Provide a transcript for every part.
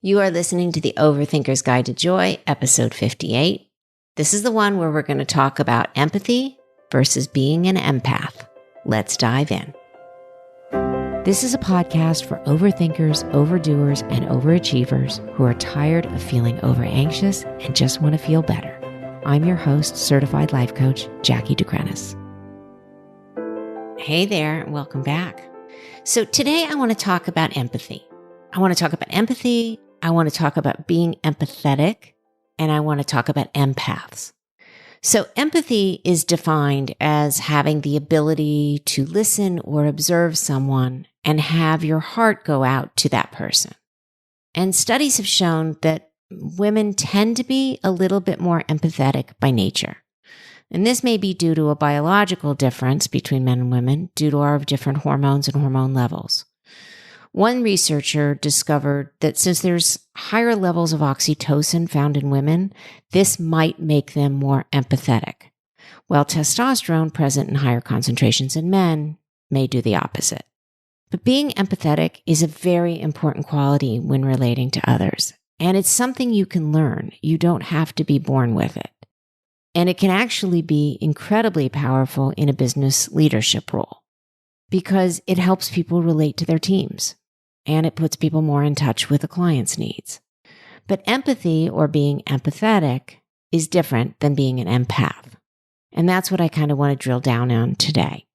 You are listening to the Overthinker's Guide to Joy, episode 58. This is the one where we're going to talk about empathy versus being an empath. Let's dive in. This is a podcast for overthinkers, overdoers, and overachievers who are tired of feeling overanxious and just want to feel better. I'm your host, certified life coach, Jackie DeCrenis. Hey there, and welcome back. So today I want to talk about empathy. I want to talk about empathy. I want to talk about being empathetic, and I want to talk about empaths. So empathy is defined as having the ability to listen or observe someone and have your heart go out to that person. And studies have shown that women tend to be a little bit more empathetic by nature. And this may be due to a biological difference between men and women due to our different hormones and hormone levels. One researcher discovered that since there's higher levels of oxytocin found in women, this might make them more empathetic, while testosterone present in higher concentrations in men may do the opposite. But being empathetic is a very important quality when relating to others, and it's something you can learn. You don't have to be born with it. And it can actually be incredibly powerful in a business leadership role because it helps people relate to their teams and it puts people more in touch with the client's needs. But empathy or being empathetic is different than being an empath. And that's what I kind of want to drill down on today.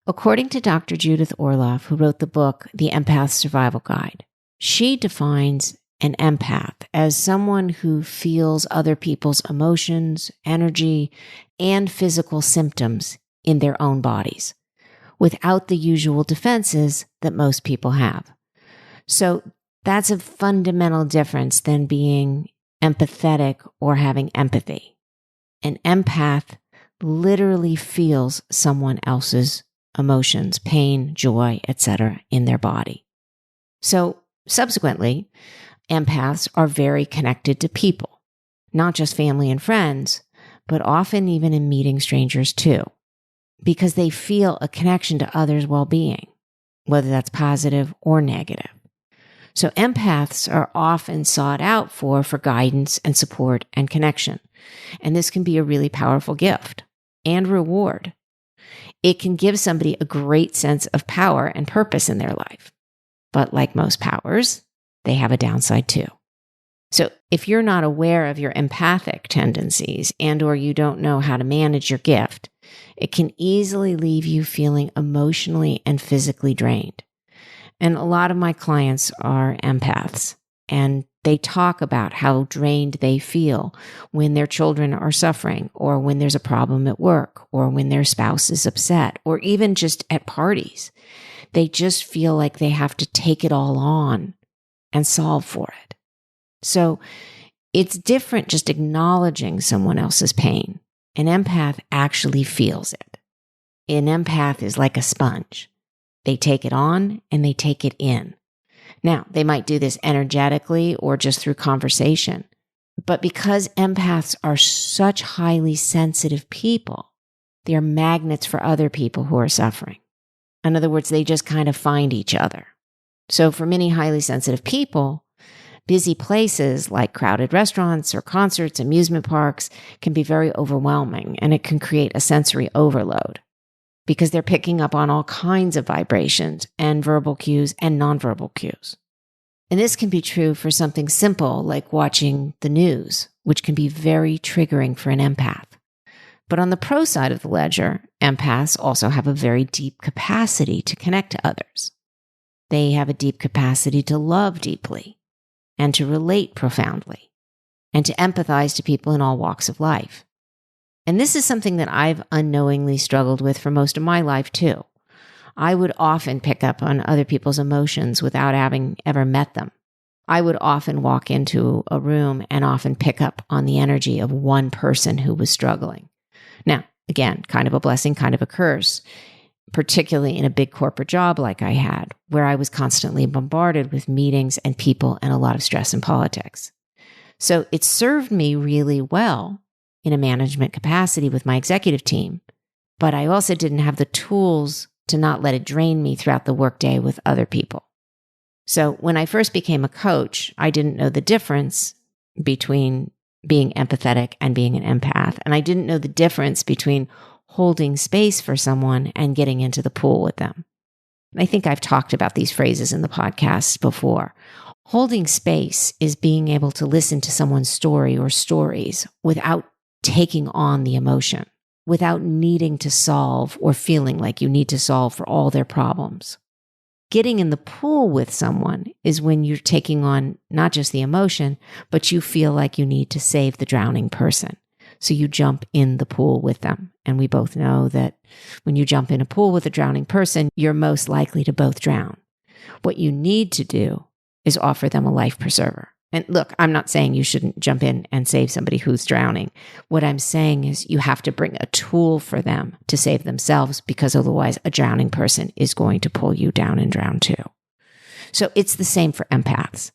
According to Dr. Judith Orloff, who wrote the book, The Empath Survival Guide, she defines an empath as someone who feels other people's emotions, energy, and physical symptoms in their own bodies without the usual defenses that most people have. So that's a fundamental difference than being empathetic or having empathy. An empath literally feels someone else's emotions, pain, joy, etc. in their body. So subsequently, empaths are very connected to people, not just family and friends, but often even in meeting strangers too, because they feel a connection to others' well-being, whether that's positive or negative. So empaths are often sought out for guidance and support and connection. And this can be a really powerful gift and reward. It can give somebody a great sense of power and purpose in their life. But like most powers, they have a downside too. So if you're not aware of your empathic tendencies and or you don't know how to manage your gift, it can easily leave you feeling emotionally and physically drained. And a lot of my clients are empaths, and they talk about how drained they feel when their children are suffering, or when there's a problem at work, or when their spouse is upset, or even just at parties. They just feel like they have to take it all on and solve for it. So it's different just acknowledging someone else's pain. An empath actually feels it. An empath is like a sponge. They take it on and they take it in. Now, they might do this energetically or just through conversation. But because empaths are such highly sensitive people, they're magnets for other people who are suffering. In other words, they just kind of find each other. So for many highly sensitive people, busy places like crowded restaurants or concerts, amusement parks can be very overwhelming, and it can create a sensory overload because they're picking up on all kinds of vibrations and verbal cues and nonverbal cues. And this can be true for something simple like watching the news, which can be very triggering for an empath. But on the pro side of the ledger, empaths also have a very deep capacity to connect to others. They have a deep capacity to love deeply and to relate profoundly and to empathize to people in all walks of life. And this is something that I've unknowingly struggled with for most of my life too. I would often pick up on other people's emotions without having ever met them. I would often walk into a room and often pick up on the energy of one person who was struggling. Now, again, kind of a blessing, kind of a curse, particularly in a big corporate job like I had, where I was constantly bombarded with meetings and people and a lot of stress and politics. So it served me really well in a management capacity with my executive team, but I also didn't have the tools to not let it drain me throughout the workday with other people. So when I first became a coach, I didn't know the difference between being empathetic and being an empath. And I didn't know the difference between holding space for someone and getting into the pool with them. I think I've talked about these phrases in the podcast before. Holding space is being able to listen to someone's story or stories without taking on the emotion, without needing to solve or feeling like you need to solve for all their problems. Getting in the pool with someone is when you're taking on not just the emotion, but you feel like you need to save the drowning person. So you jump in the pool with them. And we both know that when you jump in a pool with a drowning person, you're most likely to both drown. What you need to do is offer them a life preserver. And look, I'm not saying you shouldn't jump in and save somebody who's drowning. What I'm saying is you have to bring a tool for them to save themselves, because otherwise a drowning person is going to pull you down and drown too. So it's the same for empaths.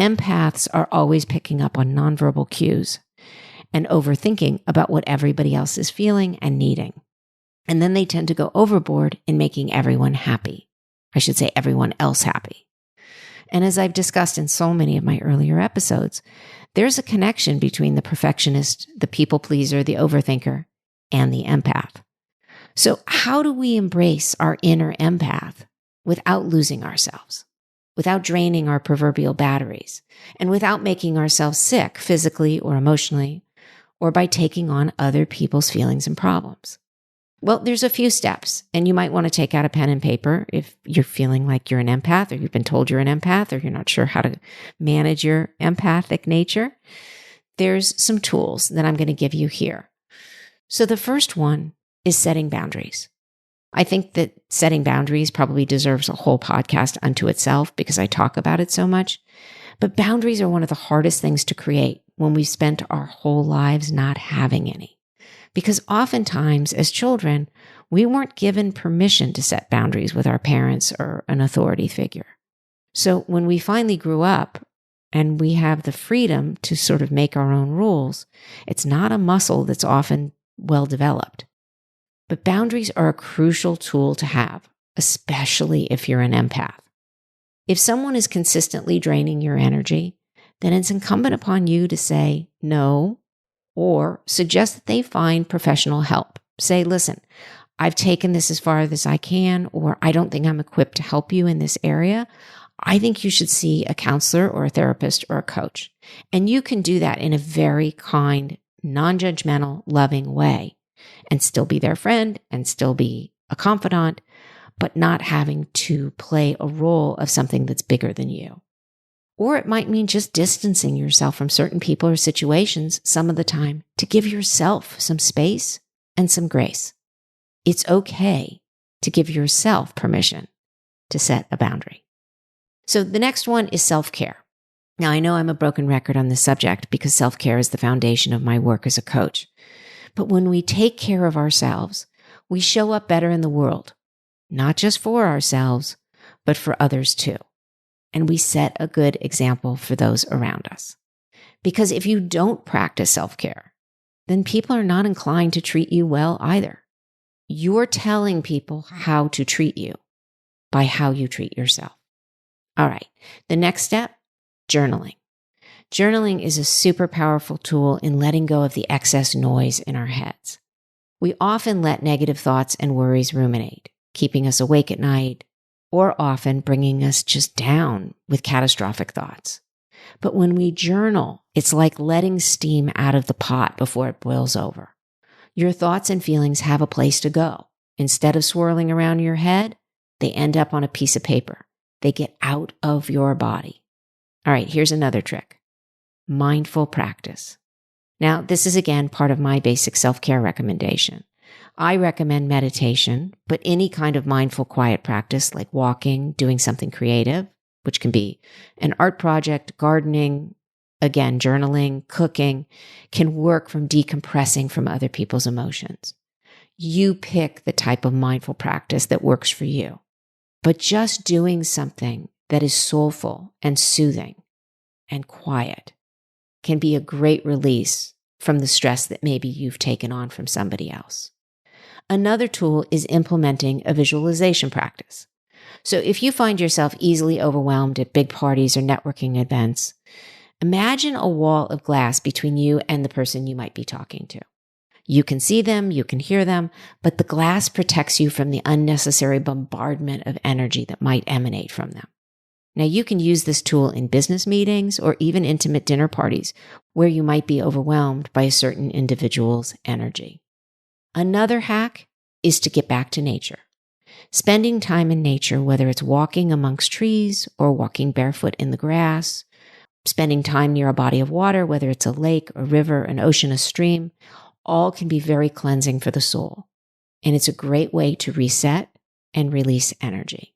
Empaths are always picking up on nonverbal cues and overthinking about what everybody else is feeling and needing. And then they tend to go overboard in making everyone happy. I should say everyone else happy. And as I've discussed in so many of my earlier episodes, there's a connection between the perfectionist, the people pleaser, the overthinker, and the empath. So how do we embrace our inner empath without losing ourselves, without draining our proverbial batteries, and without making ourselves sick physically or emotionally, or by taking on other people's feelings and problems? Well, there's a few steps, and you might want to take out a pen and paper if you're feeling like you're an empath, or you've been told you're an empath, or you're not sure how to manage your empathic nature. There's some tools that I'm going to give you here. So the first one is setting boundaries. I think that setting boundaries probably deserves a whole podcast unto itself because I talk about it so much. But boundaries are one of the hardest things to create when we've spent our whole lives not having any. Because oftentimes as children, we weren't given permission to set boundaries with our parents or an authority figure. So when we finally grew up and we have the freedom to sort of make our own rules, it's not a muscle that's often well developed. But boundaries are a crucial tool to have, especially if you're an empath. If someone is consistently draining your energy, then it's incumbent upon you to say no, or suggest that they find professional help. Say, listen, I've taken this as far as I can, or I don't think I'm equipped to help you in this area. I think you should see a counselor or a therapist or a coach. And you can do that in a very kind, non-judgmental, loving way and still be their friend and still be a confidant, but not having to play a role of something that's bigger than you. Or it might mean just distancing yourself from certain people or situations some of the time to give yourself some space and some grace. It's okay to give yourself permission to set a boundary. So the next one is self-care. Now, I know I'm a broken record on this subject because self-care is the foundation of my work as a coach. But when we take care of ourselves, we show up better in the world, not just for ourselves, but for others too. And we set a good example for those around us. Because if you don't practice self-care, then people are not inclined to treat you well either. You're telling people how to treat you by how you treat yourself. All right, the next step, journaling. Journaling is a super powerful tool in letting go of the excess noise in our heads. We often let negative thoughts and worries ruminate, keeping us awake at night, or often bringing us just down with catastrophic thoughts. But when we journal, it's like letting steam out of the pot before it boils over. Your thoughts and feelings have a place to go. Instead of swirling around your head, they end up on a piece of paper. They get out of your body. All right, here's another trick. Mindful practice. Now, this is again part of my basic self-care recommendation. I recommend meditation, but any kind of mindful quiet practice like walking, doing something creative, which can be an art project, gardening, again, journaling, cooking, can work from decompressing from other people's emotions. You pick the type of mindful practice that works for you. But just doing something that is soulful and soothing and quiet can be a great release from the stress that maybe you've taken on from somebody else. Another tool is implementing a visualization practice. So if you find yourself easily overwhelmed at big parties or networking events, imagine a wall of glass between you and the person you might be talking to. You can see them, you can hear them, but the glass protects you from the unnecessary bombardment of energy that might emanate from them. Now, you can use this tool in business meetings or even intimate dinner parties where you might be overwhelmed by a certain individual's energy. Another hack is to get back to nature. Spending time in nature, whether it's walking amongst trees or walking barefoot in the grass, spending time near a body of water, whether it's a lake, a river, an ocean, a stream, all can be very cleansing for the soul. And it's a great way to reset and release energy.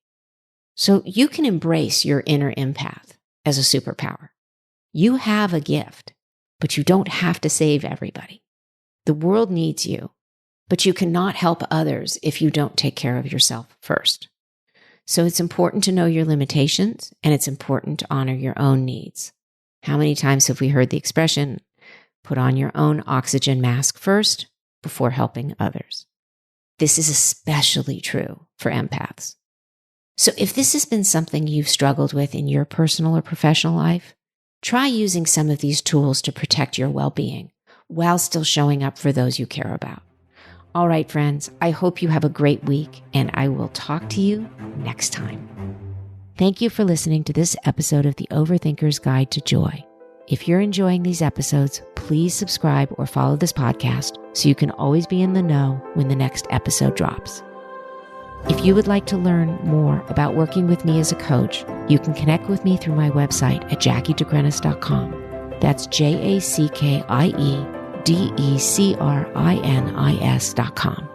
So you can embrace your inner empath as a superpower. You have a gift, but you don't have to save everybody. The world needs you, but you cannot help others if you don't take care of yourself first. So it's important to know your limitations, and it's important to honor your own needs. How many times have we heard the expression, put on your own oxygen mask first before helping others? This is especially true for empaths. So if this has been something you've struggled with in your personal or professional life, try using some of these tools to protect your well-being while still showing up for those you care about. All right, friends, I hope you have a great week, and I will talk to you next time. Thank you for listening to this episode of The Overthinker's Guide to Joy. If you're enjoying these episodes, please subscribe or follow this podcast so you can always be in the know when the next episode drops. If you would like to learn more about working with me as a coach, you can connect with me through my website at JackieDeCrenis.com. That's JackieDeCrenis.com.